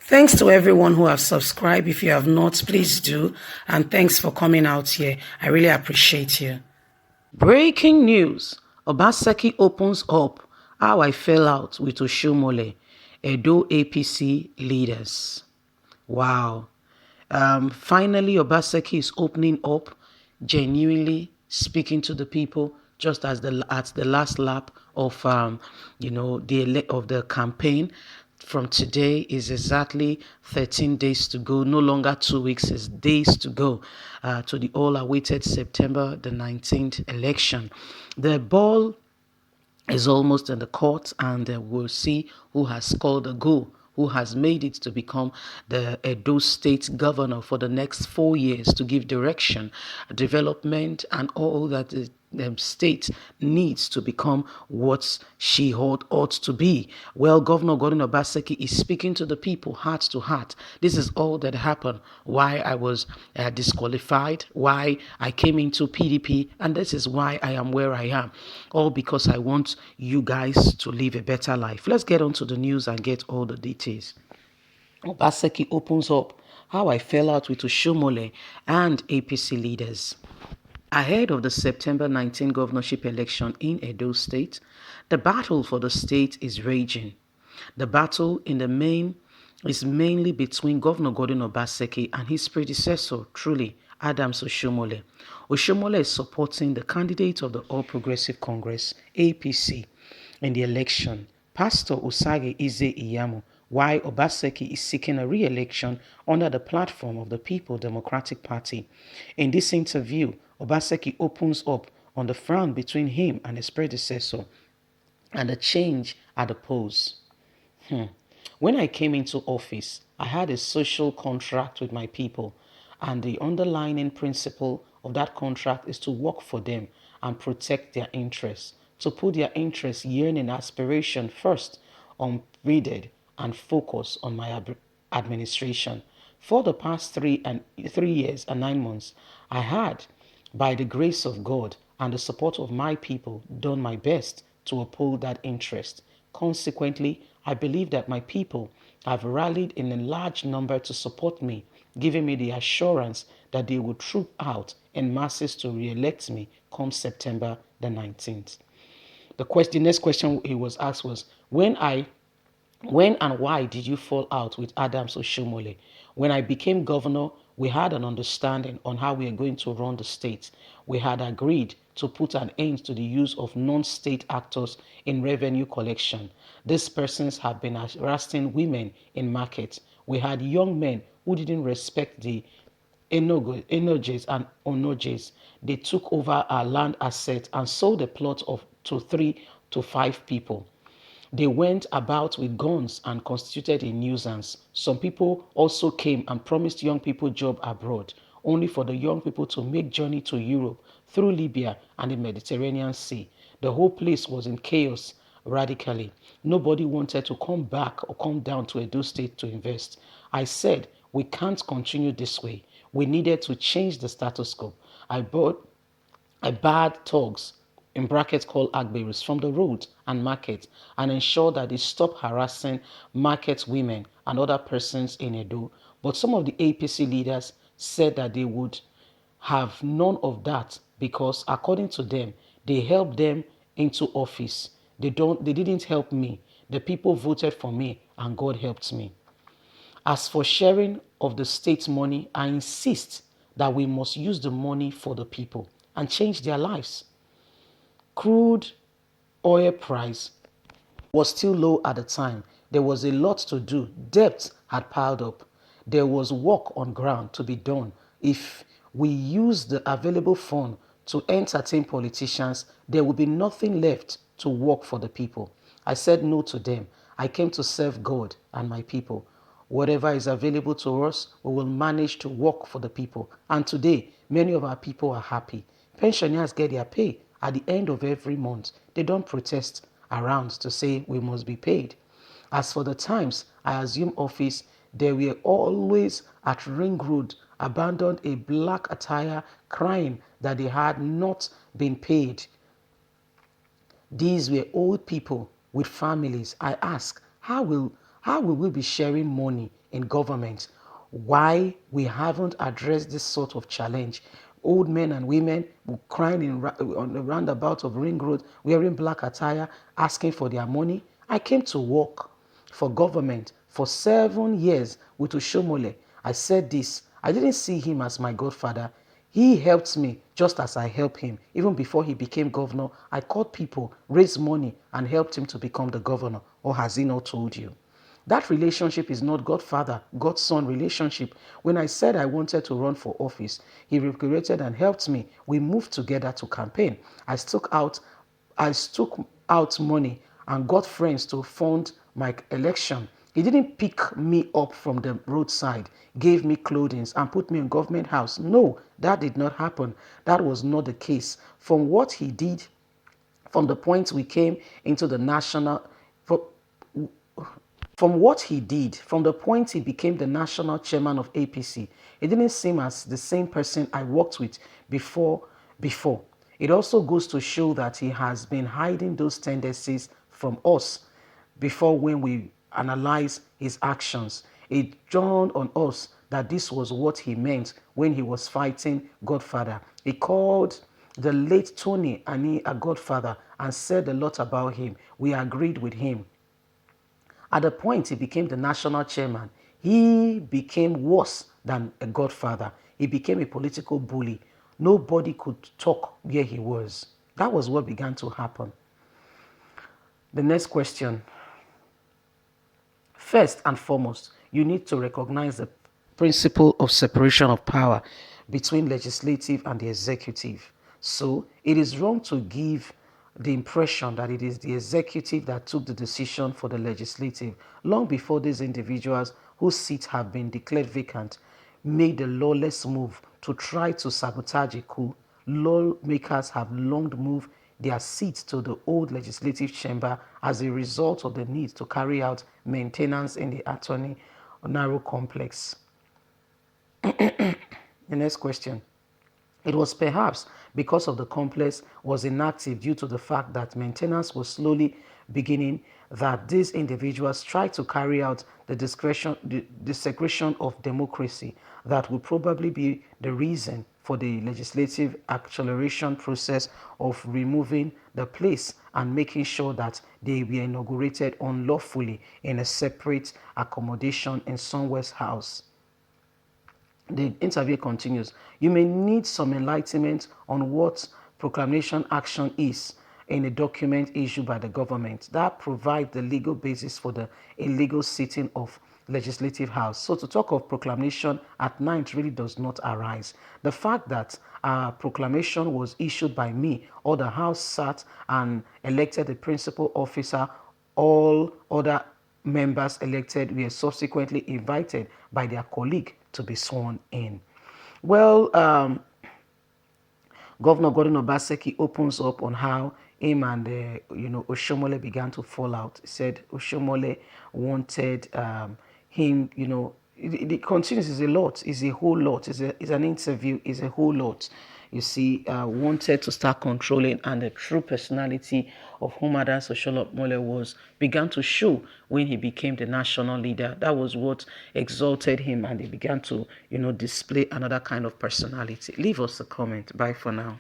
Thanks to everyone who have subscribed. If you have not, please do. And thanks for coming out here. I really appreciate you. Breaking news. Obaseki opens up how I fell out with Oshiomhole, Edo APC leaders. Wow. Finally, Obaseki is opening up, genuinely speaking to the people, just as at the last lap of the campaign. From today is exactly 13 days to go. No longer 2 weeks, it's days to go to the all-awaited September the 19th election. The ball is almost in the court, and we'll see who has scored a goal, who has made it to become the Edo State governor for the next 4 years to give direction, development, and all that the state needs to become what she ought to be. Well, Governor Gordon Obaseki is speaking to the people heart to heart. This is all that happened, why I was disqualified, why I came into PDP, and this is why I am where I am. All because I want you guys to live a better life. Let's get on to the news and get all the details. Obaseki opens up how I fell out with Oshiomhole and APC leaders. Ahead of the September 19 governorship election in Edo State, the battle for the state is raging. The battle in the main is mainly between Governor Gordon Obaseki and his predecessor, truly, Adams Oshiomhole. Oshiomhole is supporting the candidate of the All Progressive Congress, APC, in the election, Pastor Osage Ize Iyamu, while Obaseki is seeking a re-election under the platform of the People Democratic Party. In this interview, Obaseki opens up on the frown between him and his predecessor and the change at the polls. When I came into office, I had a social contract with my people, and the underlying principle of that contract is to work for them and protect their interests, to put their interests, yearning, aspiration first, unreaded, and focus on my administration. For the past 3 years and 9 months, I had, by the grace of God and the support of my people, done my best to uphold that interest. Consequently, I believe that my people have rallied in a large number to support me, giving me the assurance that they will troop out in masses to re-elect me come September the 19th. The next question he was asked was, when and why did you fall out with Adams Oshiomhole? When I became governor, we had an understanding on how we are going to run the state. We had agreed to put an end to the use of non-state actors in revenue collection. These persons have been harassing women in markets. We had young men who didn't respect the Enojes and Onojes. They took over our land assets and sold the plot to 3 to 5 people. They went about with guns and constituted a nuisance. Some people also came and promised young people jobs abroad, only for the young people to make journey to Europe through Libya and the Mediterranean Sea. The whole place was in chaos radically. Nobody wanted to come back or come down to Edo State to invest. I said, we can't continue this way. We needed to change the status quo. I barred thugs, in brackets called agberos, from the roads and markets and ensured that they stop harassing market women and other persons in Edo. But some of the APC leaders said that they would have none of that because, according to them, they helped them into office. They didn't help me. The people voted for me and God helped me. As for sharing of the state money, I insist that we must use the money for the people and change their lives. Crude oil price was still low at the time. There was a lot to do. Debt had piled up. There was work on ground to be done. If we use the available fund to entertain politicians, there will be nothing left to work for the people. I said no to them. I came to serve God and my people. Whatever is available to us, we will manage to work for the people. And today, many of our people are happy. Pensioners get their pay at the end of every month. They don't protest around to say we must be paid. As for the times I assumed office, they were always at Ring Road, abandoned a black attire, crying that they had not been paid. These were old people with families. I ask, how will we be sharing money in government. Why we haven't addressed this sort of challenge? Old men and women were crying on the roundabout of Ring Road, wearing black attire, asking for their money. I came to work for government for 7 years with Oshiomhole. I said this. I didn't see him as my godfather. He helped me just as I helped him. Even before he became governor, I called people, raised money, and helped him to become the governor. Or has he not told you? That relationship is not Godfather, Godson relationship. When I said I wanted to run for office, he recreated and helped me. We moved together to campaign. I took out money and got friends to fund my election. He didn't pick me up from the roadside, gave me clothing and put me in government house. No, that did not happen. That was not the case. From what he did, from the point we came into the national, from what he did, from the point he became the national chairman of APC, it didn't seem as the same person I worked with before. It also goes to show that he has been hiding those tendencies from us before when we analyze his actions. It dawned on us that this was what he meant when he was fighting Godfather. He called the late Tony Ani a godfather and said a lot about him. We agreed with him. At the point he became the national chairman, he became worse than a godfather. He became a political bully. Nobody could talk where he was. That was what began to happen. The next question. First and foremost, you need to recognize the principle of separation of power between legislative and the executive. So it is wrong to give the impression that it is the executive that took the decision for the legislative long before these individuals whose seats have been declared vacant made the lawless move to try to sabotage a coup. Lawmakers have long moved their seats to the old legislative chamber as a result of the need to carry out maintenance in the attorney narrow complex. The next question. It was perhaps because of the complex was inactive due to the fact that maintenance was slowly beginning that these individuals tried to carry out the desecration of democracy that would probably be the reason for the legislative acceleration process of removing the place and making sure that they were inaugurated unlawfully in a separate accommodation in Sunwest House. The interview continues. You may need some enlightenment on what proclamation action is in a document issued by the government that provides the legal basis for the illegal sitting of legislative house. So to talk of proclamation at night really does not arise. The fact that a proclamation was issued by me or the house sat and elected the principal officer, all other members elected were subsequently invited by their colleague to be sworn in. Well, Governor Gordon Obaseki opens up on how him and Oshiomhole began to fall out. He said Oshiomhole wanted him, it continues, is a lot, is a whole lot, is an interview, is a whole lot. You see, wanted to start controlling, and the true personality of whom Adas Oshiomhole was began to show when he became the national leader. That was what exalted him, and he began to, display another kind of personality. Leave us a comment. Bye for now.